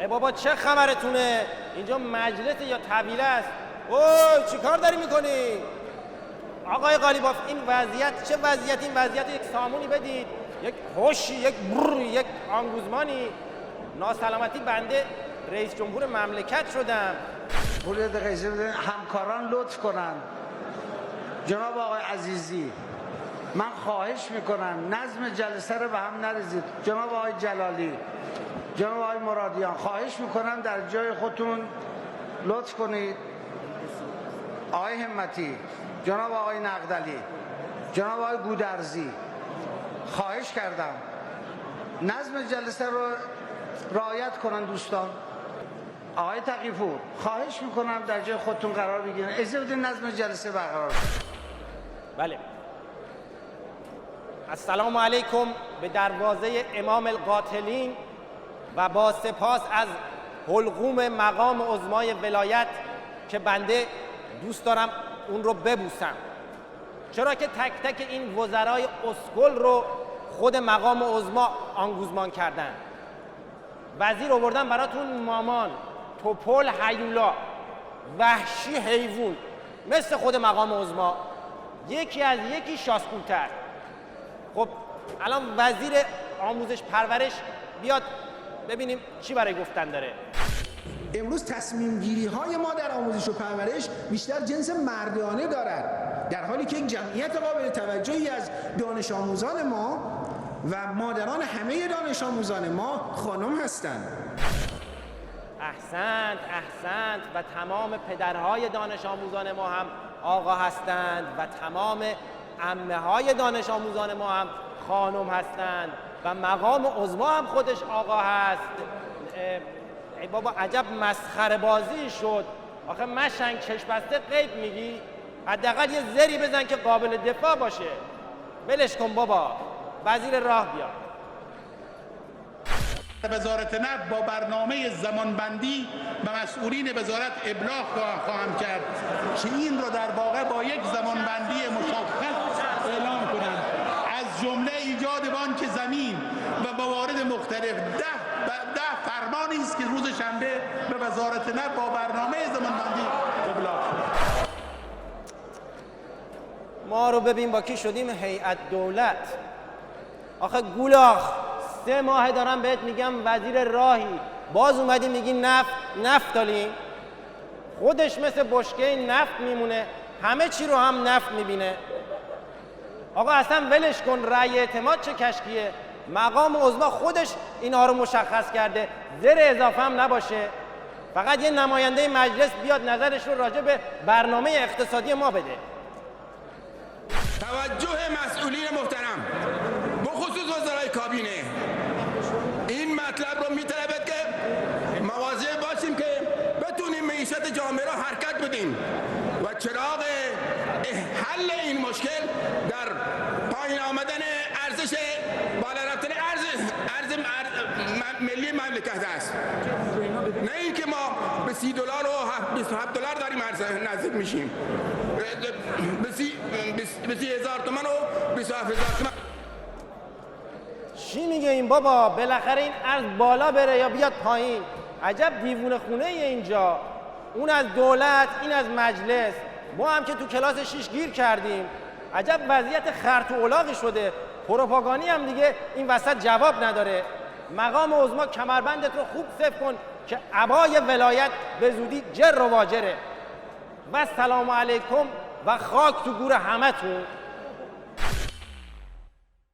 ای بابا چه خبرتونه؟ اینجا مجلس یا طویله است؟ اوه چی کار داری میکنی؟ آقای قالیباف این وضعیت چه وضعیت؟ این وضعیت یک سامونی بدید، یک هوشی، یک برر، یک آنگوزمانی. ناسلامتی بنده رئیس جمهور مملکت شدم. پول دقیقه بدین همکاران لطف کنن. جناب آقای عزیزی من خواهش میکنم نظم جلسه رو به هم نریزید. جناب آقای جلالی، جناب آقای مرادیان، خواهش میکنم در جای خودتون لطف کنید. آقای همتی، جناب آقای نقدلی، جناب آقای گودرزی، خواهش کردم نظم جلسه رو رعایت کنن دوستان. آقای تقی‌پور خواهش میکنم در جای خودتون قرار بگیرن، اجازه بدین نظم جلسه برقرار کنید. بله. السلام علیکم به دروازه امام القاتلین و با سپاس از حلقوم مقام عظمای ولایت که بنده دوست دارم اون رو ببوسم، چرا که تک تک این وزرای اسکل رو خود مقام عظما آنگوزمان کردن. وزیر آوردن براتون مامان، توپل، هیولا، وحشی، حیوان، مثل خود مقام عظما، یکی از یکی شاسکولتر. خب الان وزیر آموزش پرورش بیاد ببینیم چی برای گفتن داره. امروز تصمیم گیری های ما در آموزش و پرورش بیشتر جنس مردانه دارد، در حالی که یک جمعیت قابل توجهی از دانش آموزان ما و مادران همه دانش آموزان ما خانم هستند. احسنت احسنت. و تمام پدرهای دانش آموزان ما هم آقا هستند و تمام عمه های دانش آموزان ما هم خانم هستند و مقام عظما هم خودش آقا هست. ای بابا عجب مسخره بازی شد. آخه مشنگ چشم بسته غیب میگی؟ حداقل یه زری بزن که قابل دفاع باشه. ولش کن بابا، وزیر راه بیاد. وزارت نفت با برنامه زمانبندی به مسئولین وزارت ابلاغ خواهم کرد که این را در واقع با یک زمانبندی مشخص اعلام کنند، از جمله ایجاد بانک زمین و موارد مختلف. ده فرمانی است که روز شنبه به وزارت نفت با برنامه زمانبندی ابلاغ شد. ما رو ببین با کی شدیم هیئت دولت. آخه گولاخ 3 ماه دارم بهت میگم وزیر راهی، باز اومدی میگی نفتالین. خودش مثل بشکه نفت میمونه، همه چی رو هم نفت میبینه. آقا اصلا ولش کن، رأی اعتماد چه کشکیه؟ مقام عظما خودش اینها رو مشخص کرده، زر اضافه هم نباشه. فقط یه نماینده مجلس بیاد نظرش رو راجع به برنامه اقتصادی ما بده. توجه مسئولین محترم، بخصوص وزرای کابینه، این مطلب رو میطلبد که مواظب باشیم که بتونیم معیشت جامعه را حرکت بدیم و چراغ حل این مشکل در پایین آمدن ارزش، بالا رفتن ارز ملی مملکت است. نه اینکه ما به $30 و $27 داریم نزدیک میشیم، به 30,000 تومان و 27,000 تومان. چی میگه این بابا؟ بالاخره این ارز بالا بره یا بیاد پایین؟ عجب دیوونه خونه اینجا. اون از دولت، این از مجلس، ما هم که تو کلاس 6 گیر کردیم. عجب وضعیت خرط و الاغی شده. پروپاگانی هم دیگه این وسط جواب نداره. مقام عظما کمربندت رو خوب صف کن که عبای ولایت به زودی جر و واجره. و سلام علیکم و خاک تو گور همتون.